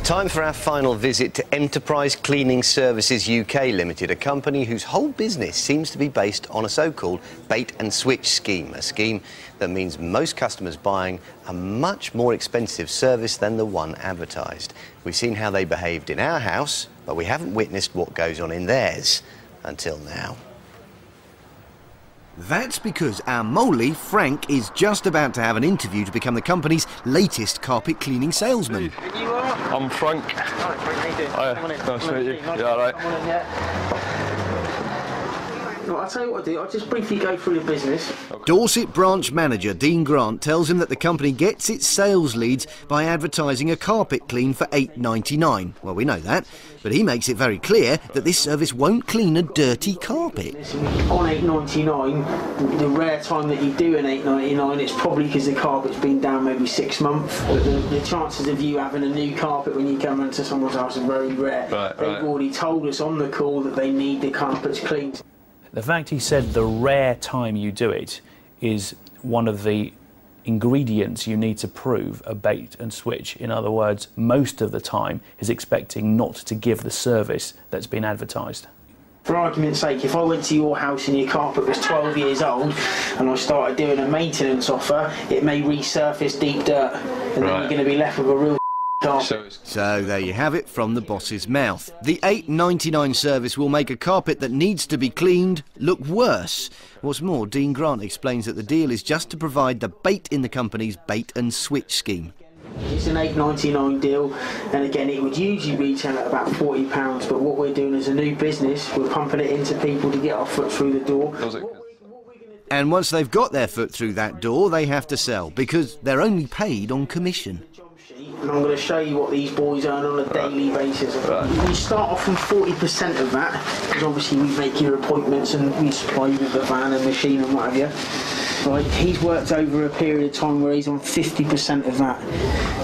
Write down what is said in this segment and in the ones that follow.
Time for our final visit to Enterprise Cleaning Services UK Limited, a company whose whole business seems to be based on a so-called bait and switch scheme, a scheme that means most customers buying a much more expensive service than the one advertised. We've seen how they behaved in our house, but we haven't witnessed what goes on in theirs until now. That's because our moly, Frank, is just about to have an interview to become the company's latest carpet cleaning salesman. You are? I'm Frank. Hi, Frank, how you doing? Hiya. Nice to meet you. You all right? Come on in, yeah. Well, I'll tell you what I'll do, I'll just briefly go through the business. Dorset branch manager Dean Grant tells him that the company gets its sales leads by advertising a carpet clean for £8.99. Well, we know that, but he makes it very clear that this service won't clean a dirty carpet. On £8.99, the rare time that you do an £8.99, it's probably because the carpet's been down maybe 6 months. But the chances of you having a new carpet when you come into someone's house are very rare. They've already told us on the call that they need the carpets cleaned. The fact he said the rare time you do it is one of the ingredients you need to prove a bait and switch. In other words, most of the time is expecting not to give the service that's been advertised. For argument's sake, if I went to your house and your carpet was 12 years old and I started doing a maintenance offer, it may resurface deep dirt and then you're going to be left with a real carpet. So there you have it from the boss's mouth. The £8.99 service will make a carpet that needs to be cleaned look worse. What's more, Dean Grant explains that the deal is just to provide the bait in the company's bait and switch scheme. It's an £8.99 deal, and again it would usually retail at about £40, but what we're doing as a new business, we're pumping it into people to get our foot through the door. And once they've got their foot through that door, they have to sell, because they're only paid on commission. And I'm going to show you what these boys earn on a daily basis. We start off from 40% of that, because obviously we make your appointments and we supply you with the van and machine and what have you. Right, he's worked over a period of time where he's on 50% of that.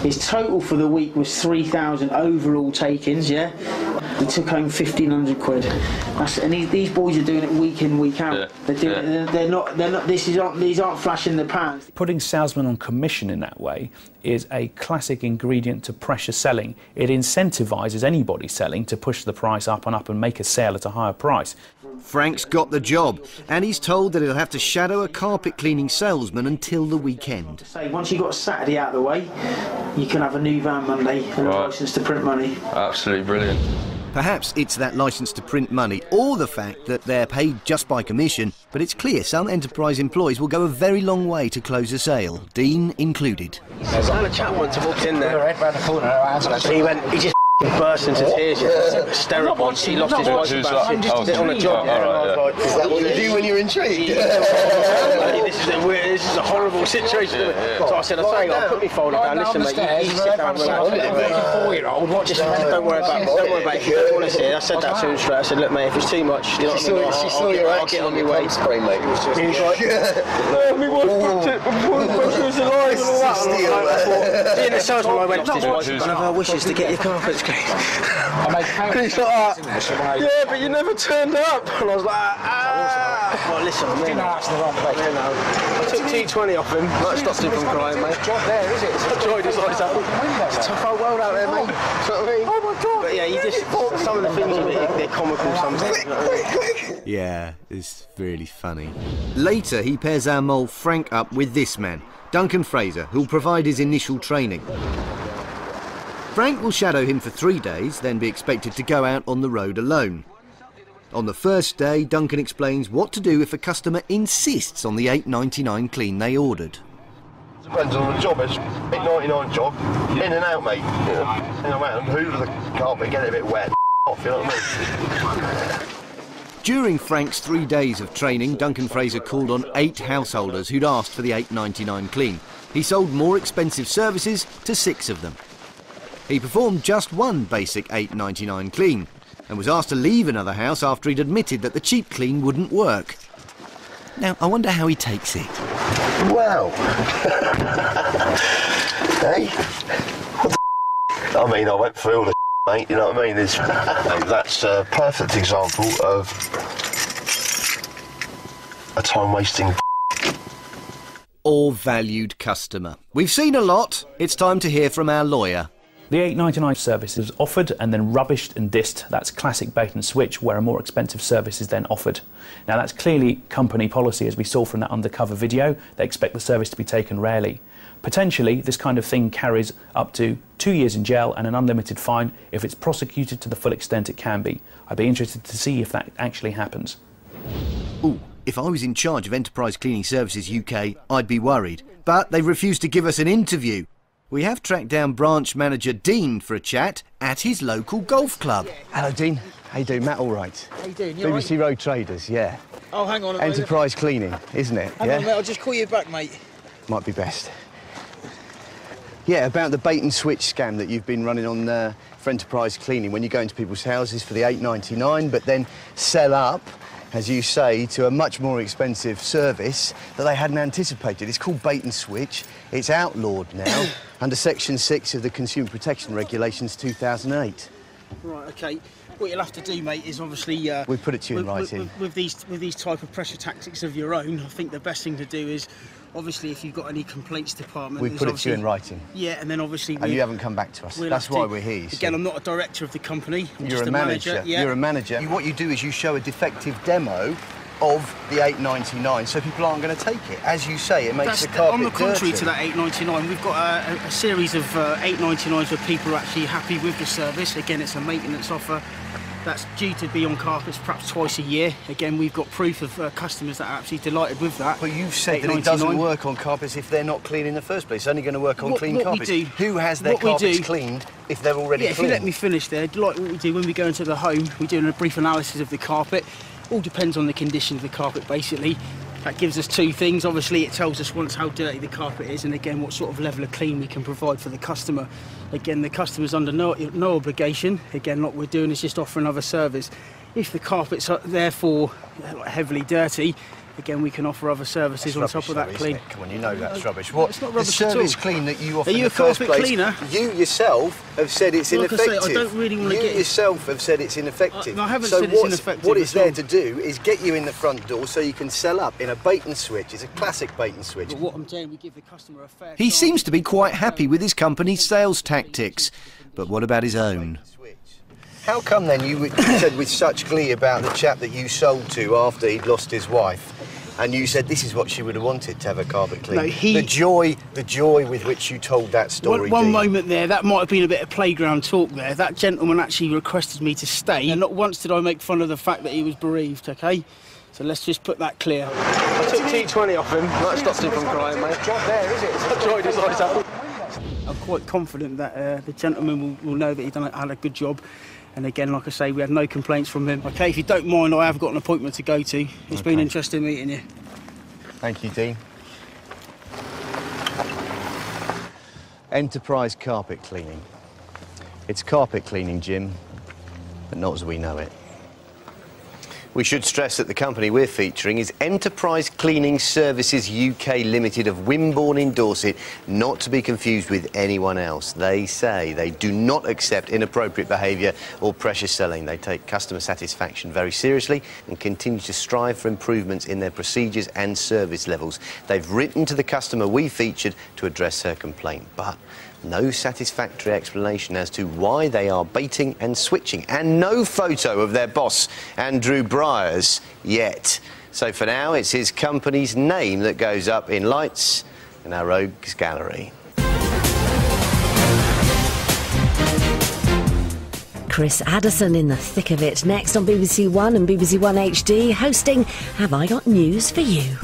His total for the week was 3,000 overall take-ins, yeah? He took home 1,500 quid. And these boys are doing it week in, week out. Yeah. They're doing it, they're not. These aren't flash in the pan. Putting salesmen on commission in that way is a classic ingredient to pressure selling. It incentivises anybody selling to push the price up and make a sale at a higher price. Frank's got the job, and he's told that he'll have to shadow a carpet cleaning salesman until the weekend. So once you've got Saturday out of the way, you can have a new van Monday and a licence to print money. Absolutely brilliant. Perhaps it's that licence to print money, or the fact that they're paid just by commission, but it's clear some Enterprise employees will go a very long way to close a sale, Dean included. I had a chap once who walked in there, and he just burst into tears, hysterical. He lost his wife about on a job. Is that what you do when you're intrigued? This is a horrible situation. So I said, I'll put me folder down. Listen, mate, you sit down. Don't worry about it. Don't worry about it. If you don't want to see it, I said that to him straight. I said, look, mate, if it's too much, you know what I mean? She saw your action on your way spray, mate. He was like, no, my wife was alive and all that. Being a salesman, I went to his wife. One of our wishes to get your carpets clean. And he's like, yeah, but you never turned up. And I was like, well, listen, I took T20 off him. That stopped him from crying, mate. It's job there, is it? I enjoyed his eyes out. It's a tough old world out there, mate. You know what I mean? Oh my God. But yeah, you just, some of the things are they're comical sometimes. You know what I mean? Yeah, it's really funny. Later, he pairs our mole Frank up with this man, Duncan Fraser, who'll provide his initial training. Frank will shadow him for 3 days, then be expected to go out on the road alone. On the first day, Duncan explains what to do if a customer insists on the £8.99 clean they ordered. Depends on the job. It's £8.99 job, in and out, mate. In and out, and hoover the carpet, get it a bit wet, off, you know what I mean? During Frank's 3 days of training, Duncan Fraser called on 8 householders who'd asked for the £8.99 clean. He sold more expensive services to 6 of them. He performed just one basic £8.99 clean and was asked to leave another house after he'd admitted that the cheap clean wouldn't work. Now, I wonder how he takes it. Well, hey, what the I mean, I went through all the mate, you know what I mean? That's a perfect example of a time-wasting Or valued customer. We've seen a lot. It's time to hear from our lawyer. The $8.99 service is offered and then rubbished and dissed. That's classic bait and switch, where a more expensive service is then offered. Now that's clearly company policy, as we saw from that undercover video. They expect the service to be taken rarely. Potentially, this kind of thing carries up to 2 years in jail and an unlimited fine if it's prosecuted to the full extent it can be. I'd be interested to see if that actually happens. Ooh, if I was in charge of Enterprise Cleaning Services UK, I'd be worried. But they refused to give us an interview. We have tracked down branch manager Dean for a chat at his local golf club. Hello, Dean. How you doing, Matt? All right. How you doing? You BBC Road Traders, yeah. Oh, hang on a moment. Enterprise Cleaning, isn't it? Hang on, mate. I'll just call you back, mate. Might be best. Yeah, about the bait and switch scam that you've been running on for Enterprise Cleaning, when you go into people's houses for the $8.99, but then sell up, as you say, to a much more expensive service that they hadn't anticipated. It's called bait and switch. It's outlawed now under Section 6 of the Consumer Protection Regulations 2008. Right, OK. What you'll have to do, mate, is obviously... we put it to you in writing. With these type of pressure tactics of your own, I think the best thing to do is, obviously, if you've got any complaints department... We put it to you in writing. Yeah, and then obviously... And you haven't come back to us. That's why we're here. Again, I'm not a director of the company. I'm You're just a manager. Yeah. You're a manager. What you do is you show a defective demo of the $8.99, so people aren't going to take it. As you say, it makes the carpet on the contrary dirty. to that $8.99, we've got a series of $8.99s where people are actually happy with the service. Again, it's a maintenance offer that's due to be on carpets perhaps twice a year. Again, we've got proof of customers that are absolutely delighted with that. But you've said that it doesn't work on carpets if they're not clean in the first place. It's only going to work on clean carpets. Who has their carpets cleaned if they're already clean? If you let me finish there, like what we do when we go into the home, we do a brief analysis of the carpet. All depends on the condition of the carpet, basically. That gives us two things. Obviously, it tells us once how dirty the carpet is, and again, what sort of level of clean we can provide for the customer. Again, the customer's under no obligation. Again, what we're doing is just offer another service. If the carpet's therefore heavily dirty, again, we can offer other services on top of that clean. Come on, you know that's rubbish. What? It's not rubbish the at all. service clean that you offer Are you in the first a carpet place, cleaner? You yourself have said it's ineffective. Like I say, I don't really want to You yourself have said it's ineffective. No, I haven't so said it's ineffective. What it's there to do is get you in the front door so you can sell up in a bait and switch. It's a classic bait and switch. But what I'm saying, we give the customer a fair He chance. seems to be quite happy with his company's sales tactics. But what about his own? How come then you said with such glee about the chap that you sold to after he'd lost his wife, and you said this is what she would have wanted, to have her carpet clean? No, the joy with which you told that story. One moment there, that might have been a bit of playground talk there. That gentleman actually requested me to stay, and not once did I make fun of the fact that he was bereaved, OK? So let's just put that clear. I took T20 off him. That stopped him from crying, mate. Job there, is it? I tried his eyes out. I'm quite confident that the gentleman will know that he had a good job. And again, like I say, we had no complaints from him. OK, if you don't mind, I have got an appointment to go to. It's been interesting meeting you. Thank you, Dean. Enterprise Carpet Cleaning. It's carpet cleaning, Jim, but not as we know it. We should stress that the company we're featuring is Enterprise Cleaning Services UK Limited of Wimborne in Dorset, not to be confused with anyone else. They say they do not accept inappropriate behaviour or pressure selling. They take customer satisfaction very seriously and continue to strive for improvements in their procedures and service levels. They've written to the customer we featured to address her complaint, but no satisfactory explanation as to why they are baiting and switching, and no photo of their boss, Andrew Briers, yet. So for now, it's his company's name that goes up in lights in our rogues gallery. Chris Addison in the thick of it, next on BBC One and BBC One HD, hosting Have I Got News for You?